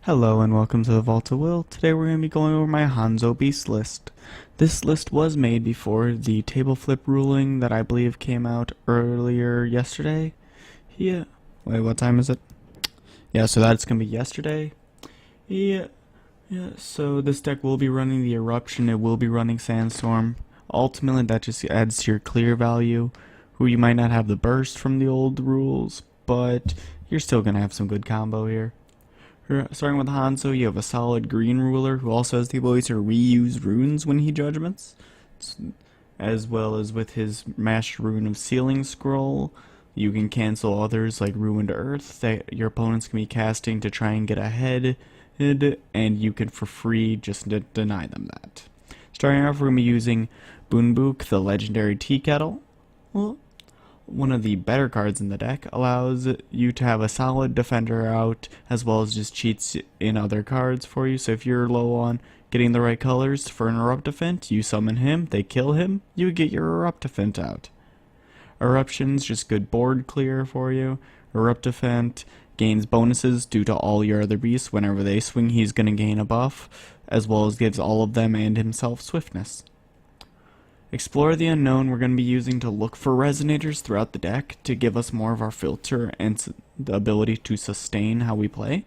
Hello and welcome to the Vault of Will. Today we're going to be going over my Hanzo Beast list. This list was made before the table flip ruling that I believe came out earlier yesterday. Yeah. Wait, what time is it? Yeah, so that's going to be yesterday. Yeah. So this deck will be running the Eruption, it will be running Sandstorm. Ultimately that just adds to your clear value, who you might not have the burst from the old rules, but you're still going to have some good combo here. Starting with Hanzo, you have a solid green ruler who also has the ability to reuse runes when he judgments, as well as with his master rune of Sealing Scroll. You can cancel others like Ruined Earth that your opponents can be casting to try and get ahead, and you can for free just deny them that. Starting off, we're going to be using Boonbook, the legendary tea kettle. Well, one of the better cards in the deck, allows you to have a solid defender out as well as just cheats in other cards for you. So if you're low on getting the right colors for an Eruptifant, you summon him, they kill him, you get your Eruptifant out. Eruption's just good board clear for you. Eruptifant gains bonuses due to all your other beasts. Whenever they swing, he's going to gain a buff, as well as gives all of them and himself swiftness. Explore the Unknown we're going to be using to look for resonators throughout the deck to give us more of our filter and the ability to sustain how we play.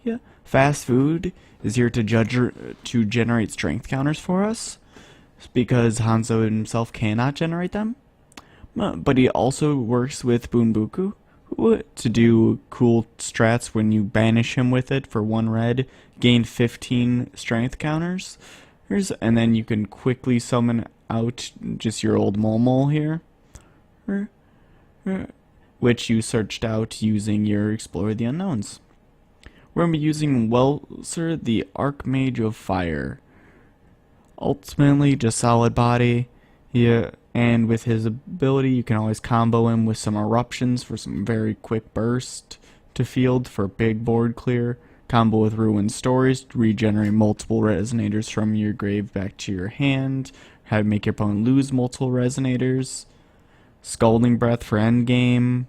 Yeah, Fast Food is here to generate strength counters for us, because Hanzo himself cannot generate them. But he also works with Boonboku to do cool strats when you banish him with it for 1 red, gain 15 strength counters. And then you can quickly summon out just your old Mole here, which you searched out using your Explore the Unknowns. We're going to be using Welser, the Archmage of Fire. Ultimately, just solid body, yeah, and with his ability, you can always combo him with some Eruptions for some very quick burst to field for big board clear. Combo with Ruined Stories to regenerate multiple resonators from your grave back to your hand. How to make your opponent lose multiple resonators. Scalding Breath for endgame.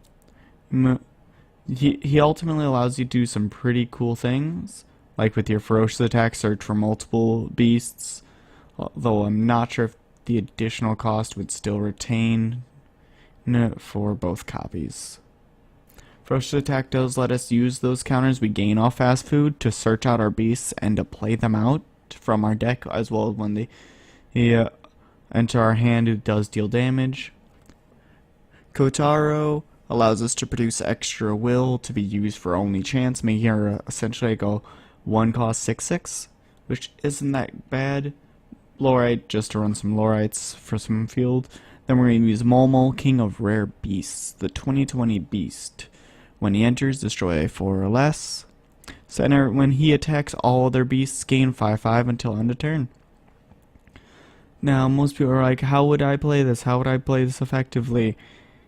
He ultimately allows you to do some pretty cool things, like with your Ferocious Attack, search for multiple beasts. Though I'm not sure if the additional cost would still retain for both copies. Ferocious Attack does let us use those counters we gain off Fast Food to search out our beasts and to play them out from our deck, as well as when they enter our hand, it does deal damage. Kotaro allows us to produce extra will to be used for only chance, making her essentially go 1 cost 6/6, which isn't that bad. Lorite, just to run some Lorites for some field. Then we're going to use Mole, King of Rare Beasts, the 2020 Beast. When he enters, destroy 4 or less. Center, when he attacks all other beasts, gain 5/5 until end of turn. Now, most people are like, how would I play this? How would I play this effectively?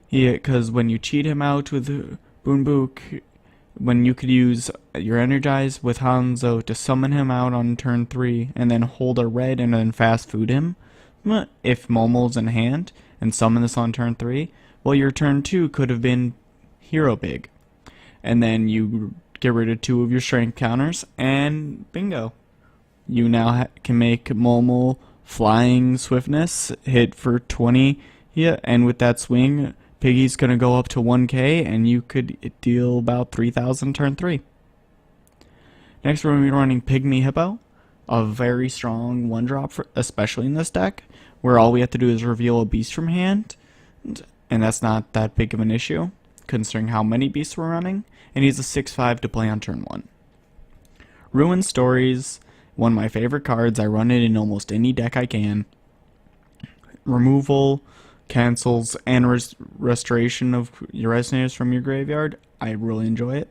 Yeah, because when you cheat him out with Boonbook, when you could use your Energize with Hanzo to summon him out on turn 3, and then hold a red and then Fast Food him, if Momo's in hand, and summon this on turn 3, well, your turn 2 could have been Hero Big. And then you get rid of 2 of your strength counters, and bingo. You now can make Momo Flying Swiftness hit for 20, yeah, and with that swing, Piggy's going to go up to 1k, and you could deal about 3,000 turn 3. Next, we're going to be running Pygmy Hippo, a very strong 1-drop, especially in this deck, where all we have to do is reveal a beast from hand, and that's not that big of an issue, considering how many beasts we're running, and he's a 6/5 to play on turn 1. Ruined Stories, one of my favorite cards. I run it in almost any deck I can. Removal, cancels, and restoration of your resonators from your graveyard. I really enjoy it.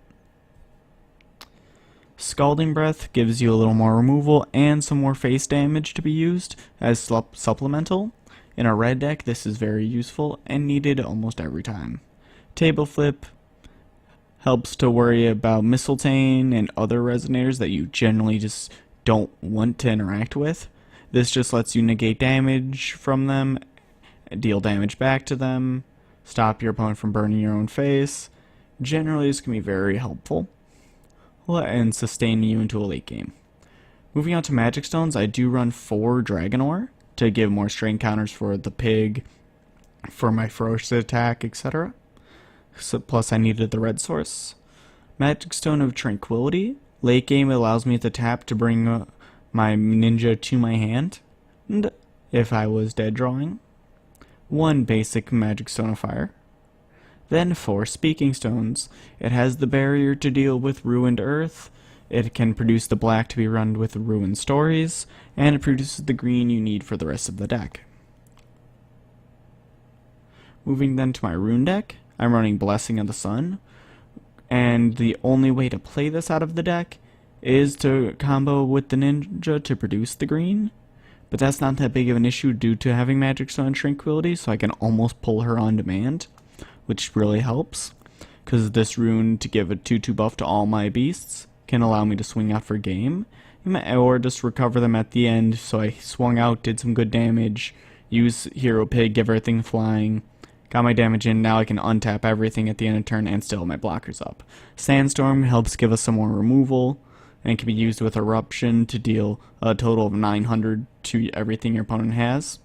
Scalding Breath gives you a little more removal and some more face damage to be used as supplemental. In a red deck, this is very useful and needed almost every time. Table Flip helps to worry about Mistletoe and other resonators that you generally just don't want to interact with. This just lets you negate damage from them, deal damage back to them, stop your opponent from burning your own face. Generally, this can be very helpful. and sustain you into a late game. Moving on to magic stones, I do run 4 dragon ore to give more strength counters for the pig, for my ferocious attack, etc. So, plus I needed the red source. Magic stone of tranquility. Late game, it allows me to tap to bring my ninja to my hand, and if I was dead drawing. 1 basic magic stone of fire. Then 4 speaking stones. It has the barrier to deal with ruined earth. It can produce the black to be run with ruined stories, and it produces the green you need for the rest of the deck. Moving then to my rune deck, I'm running Blessing of the Sun, and the only way to play this out of the deck is to combo with the ninja to produce the green, but that's not that big of an issue due to having Magic Stone and Tranquility, so I can almost pull her on demand, which really helps, because this rune to give a 2/2 buff to all my beasts can allow me to swing out for game, or just recover them at the end. So I swung out, did some good damage, use Hero Pig, give everything flying, got my damage in. Now I can untap everything at the end of turn and still my blockers up. Sandstorm helps give us some more removal, and can be used with Eruption to deal a total of 900 to everything your opponent has.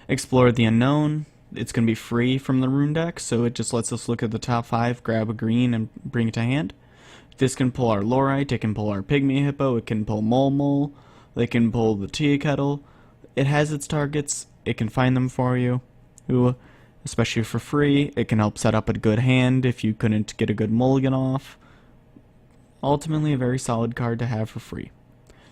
Explore the Unknown. It's going to be free from the rune deck, so it just lets us look at the top 5, grab a green, and bring it to hand. This can pull our Lorite, it can pull our Pygmy Hippo, it can pull Mole, it can pull the Tea Kettle. It has its targets, it can find them for you, especially for free. It can help set up a good hand if you couldn't get a good mulligan off. Ultimately, a very solid card to have for free.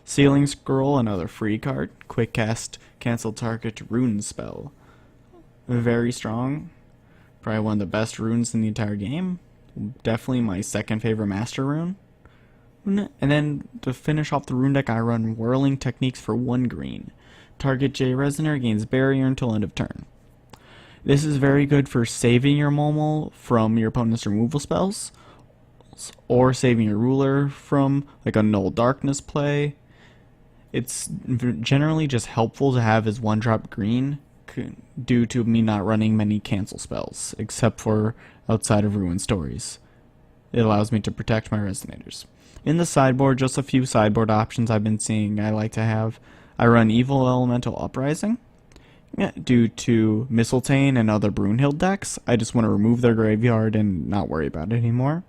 Sealing Scroll, another free card. Quick cast, cancel target rune spell. Very strong. Probably one of the best runes in the entire game. Definitely my second favorite master rune. And then to finish off the rune deck, I run Whirling Techniques for 1 green. Target J Resonator gains barrier until end of turn. This is very good for saving your Momo from your opponent's removal spells, or saving your ruler from like a Null Darkness play. It's generally just helpful to have as 1-drop green due to me not running many cancel spells, except for outside of Ruin Stories. It allows me to protect my Resonators. In the sideboard, just a few sideboard options I've been seeing I like to have. I run Evil Elemental Uprising. Due to Mistletoe and other Brunhild decks, I just want to remove their graveyard and not worry about it anymore.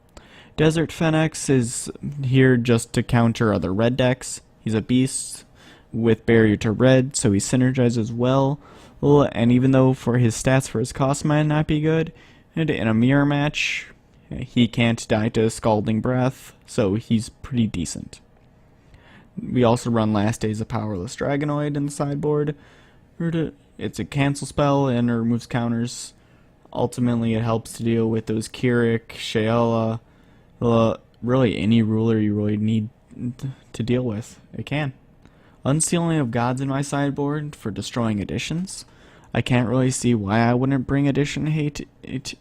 Desert Phoenix is here just to counter other red decks. He's a beast with barrier to red, so he synergizes well. And even though for his stats for his cost might not be good, in a mirror match, he can't die to Scalding Breath, so he's pretty decent. We also run Last Days of Powerless Dragonoid in the sideboard. It's a cancel spell and it removes counters. Ultimately, it helps to deal with those Keurig, Shayla, really any ruler you really need to deal with. It can. Unsealing of Gods in my sideboard for destroying additions. I can't really see why I wouldn't bring addition hate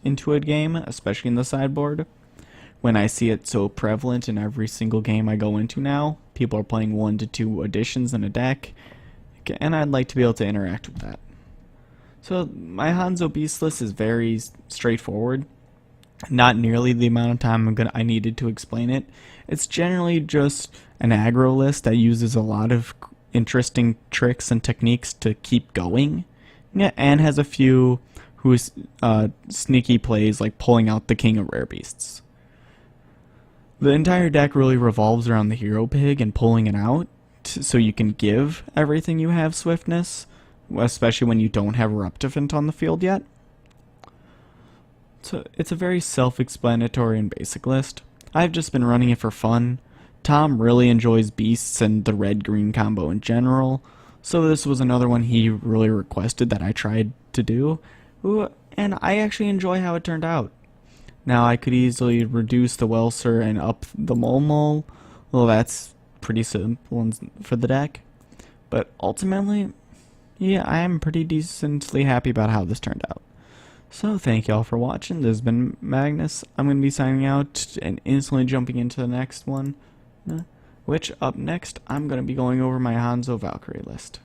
into a game, especially in the sideboard, when I see it so prevalent in every single game I go into now. People are playing 1 to 2 additions in a deck, and I'd like to be able to interact with that. So my Hanzo Beast list is very straightforward. Not nearly the amount of time I needed to explain it. It's generally just an aggro list that uses a lot of interesting tricks and techniques to keep going, and has a few sneaky plays like pulling out the King of Rare Beasts. The entire deck really revolves around the Hero Pig and pulling it out, so you can give everything you have swiftness, especially when you don't have Eruptifant on the field yet. So it's a very self-explanatory and basic list. I've just been running it for fun. Tom really enjoys beasts and the red-green combo in general, so this was another one he really requested that I tried to do, and I actually enjoy how it turned out. Now I could easily reduce the Welser and up the Mole. Well, that's pretty simple for the deck, but ultimately, yeah, I am pretty decently happy about how this turned out. So thank y'all for watching. This has been Magnus. I'm going to be signing out and instantly jumping into the next one, which up next I'm going to be going over my Hanzo Valkyrie list.